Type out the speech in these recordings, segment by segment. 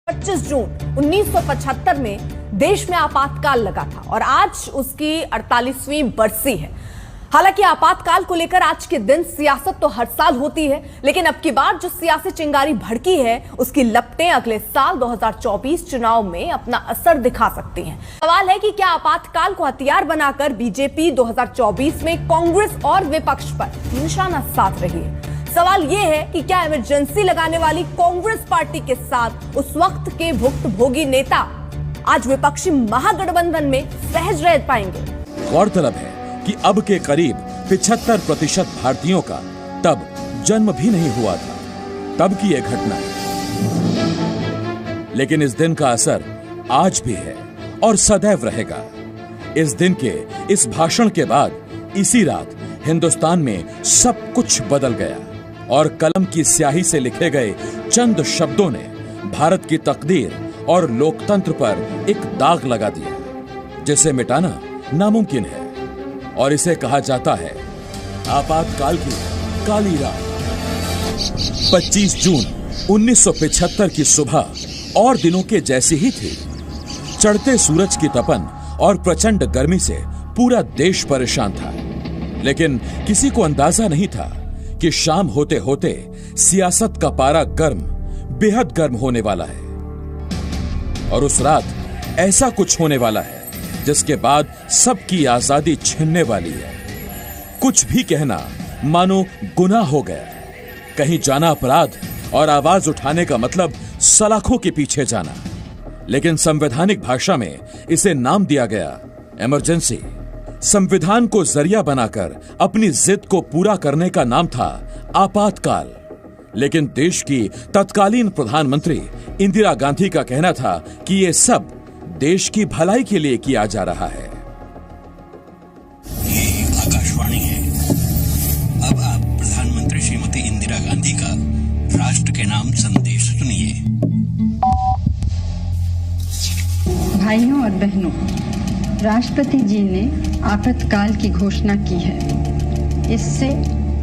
25 जून 1975 में देश में आपातकाल लगा था और आज उसकी 48वीं बरसी है। हालांकि आपातकाल को लेकर आज के दिन सियासत तो हर साल होती है, लेकिन अब की बार जो सियासी चिंगारी भड़की है उसकी लपटें अगले साल 2024 चुनाव में अपना असर दिखा सकती हैं। सवाल है कि क्या आपातकाल को हथियार बनाकर बीजेपी 2024 में कांग्रेस और विपक्ष पर निशाना साध रही है। सवाल यह है कि क्या इमरजेंसी लगाने वाली कांग्रेस पार्टी के साथ उस वक्त के भुक्तभोगी नेता आज विपक्षी महागठबंधन में सहज रह पाएंगे। गौरतलब है कि अब के करीब 75% भारतीयों का तब जन्म भी नहीं हुआ था, तब की यह घटना है। लेकिन इस दिन का असर आज भी है और सदैव रहेगा। इस दिन के इस भाषण के बाद इसी रात हिंदुस्तान में सब कुछ बदल गया और कलम की स्याही से लिखे गए चंद शब्दों ने भारत की तकदीर और लोकतंत्र पर एक दाग लगा दिया, जिसे मिटाना नामुमकिन है। और इसे कहा जाता है आपातकाल की काली रात। 25 जून 1975 की सुबह और दिनों के जैसी ही थी। चढ़ते सूरज की तपन और प्रचंड गर्मी से पूरा देश परेशान था, लेकिन किसी को अंदाजा नहीं था कि शाम होते होते सियासत का पारा गर्म, बेहद गर्म होने वाला है। और उस रात ऐसा कुछ होने वाला है जिसके बाद सबकी आजादी छिनने वाली है। कुछ भी कहना मानो गुनाह हो गया। कहीं जाना अपराध और आवाज उठाने का मतलब सलाखों के पीछे जाना। लेकिन संवैधानिक भाषा में इसे नाम दिया गया इमरजेंसी। संविधान को जरिया बनाकर अपनी जिद को पूरा करने का नाम था आपातकाल। लेकिन देश की तत्कालीन प्रधानमंत्री इंदिरा गांधी का कहना था कि यह सब देश की भलाई के लिए किया जा रहा है। ये आकाशवाणी है। अब आप प्रधानमंत्री श्रीमती इंदिरा गांधी का राष्ट्र के नाम संदेश सुनिए। भाइयों और बहनों, राष्ट्रपति जी ने आपातकाल की घोषणा की है। इससे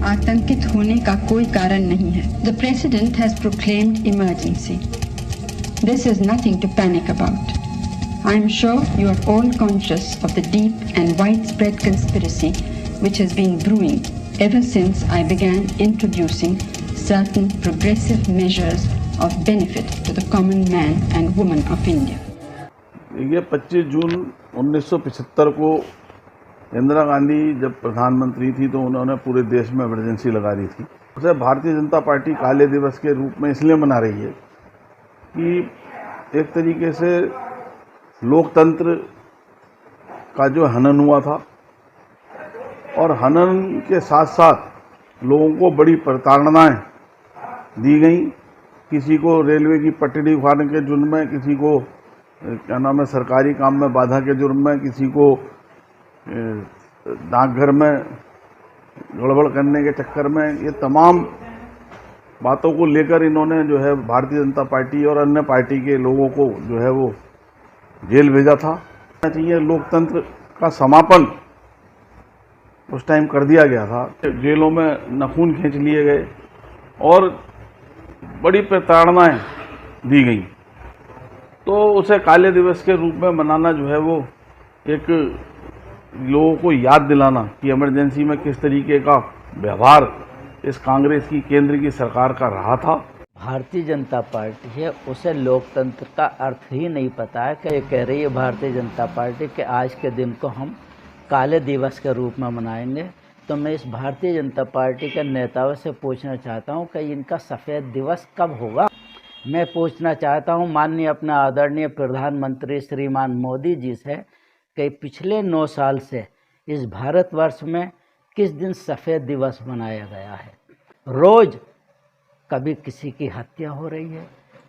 आतंकित होने का कोई कारण नहीं है। The President has proclaimed emergency. This is nothing to panic about. I am sure you are all conscious of the deep and widespread conspiracy which has been brewing ever since I began introducing certain progressive measures of benefit to the common man and woman of India. ये 25 जून 1975 को इंदिरा गांधी जब प्रधानमंत्री थी तो उन्होंने पूरे देश में इमरजेंसी लगा दी थी। उसे भारतीय जनता पार्टी काले दिवस के रूप में इसलिए मना रही है कि एक तरीके से लोकतंत्र का जो हनन हुआ था और हनन के साथ साथ लोगों को बड़ी प्रताड़नाएं दी गई। किसी को रेलवे की पटड़ी उखाड़ने के जुर्म में, किसी को क्या नाम है सरकारी काम में बाधा के जुर्म में, किसी को डाकघर में गड़बड़ करने के चक्कर में, ये तमाम बातों को लेकर इन्होंने जो है भारतीय जनता पार्टी और अन्य पार्टी के लोगों को जो है वो जेल भेजा था। चाहिए लोकतंत्र का समापन उस टाइम कर दिया गया था। जेलों में नाखून खींच लिए गए और बड़ी प्रताड़नाएं दी गई। तो उसे काले दिवस के रूप में मनाना जो है वो एक लोगों को याद दिलाना कि इमरजेंसी में किस तरीके का व्यवहार इस कांग्रेस की केंद्र की सरकार का रहा था। भारतीय जनता पार्टी है, उसे लोकतंत्र का अर्थ ही नहीं पता है। कि कह रही है भारतीय जनता पार्टी के आज के दिन को हम काले दिवस के रूप में मनाएंगे। तो मैं इस भारतीय जनता पार्टी के नेताओं से पूछना चाहता हूं कि इनका सफ़ेद दिवस कब होगा। मैं पूछना चाहता हूं माननीय अपने आदरणीय प्रधानमंत्री श्रीमान मोदी जी से कि पिछले 9 साल से इस भारतवर्ष में किस दिन सफ़ेद दिवस मनाया गया है। रोज़ कभी किसी की हत्या हो रही है,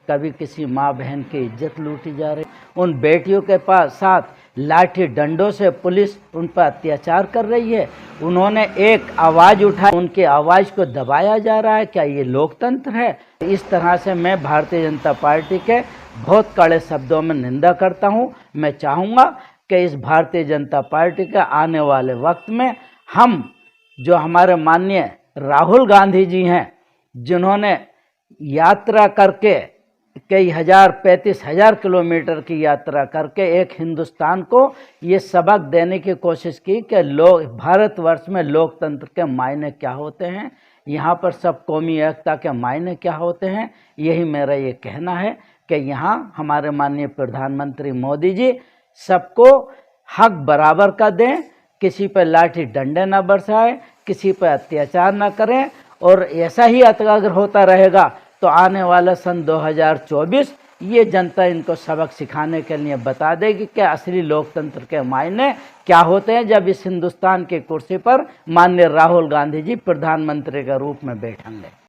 कभी किसी माँ बहन की इज्जत लूटी जा रही है। उन बेटियों के पास साथ लाठी डंडों से पुलिस उन पर अत्याचार कर रही है। उन्होंने एक आवाज़ उठाई, उनकी आवाज़ को दबाया जा रहा है। क्या ये लोकतंत्र है? इस तरह से मैं भारतीय जनता पार्टी के बहुत कड़े शब्दों में निंदा करता हूँ। मैं चाहूँगा कि इस भारतीय जनता पार्टी के आने वाले वक्त में हम जो हमारे माननीय राहुल गांधी जी हैं, जिन्होंने यात्रा करके कई हजार 35,000 किलोमीटर की यात्रा करके एक हिंदुस्तान को ये सबक देने की कोशिश की कि लोग भारतवर्ष में लोकतंत्र के मायने क्या होते हैं, यहाँ पर सब कौमी एकता के मायने क्या होते हैं। यही मेरा ये कहना है कि यहाँ हमारे माननीय प्रधानमंत्री मोदी जी सबको हक बराबर का दें, किसी पर लाठी डंडे न बरसाएं, किसी पर अत्याचार न करें। और ऐसा ही अगर होता रहेगा तो आने वाला सन 2024 ये जनता इनको सबक सिखाने के लिए बता देगी कि असली लोकतंत्र के मायने क्या होते हैं जब इस हिंदुस्तान की कुर्सी पर माननीय राहुल गांधी जी प्रधानमंत्री के रूप में बैठेंगे।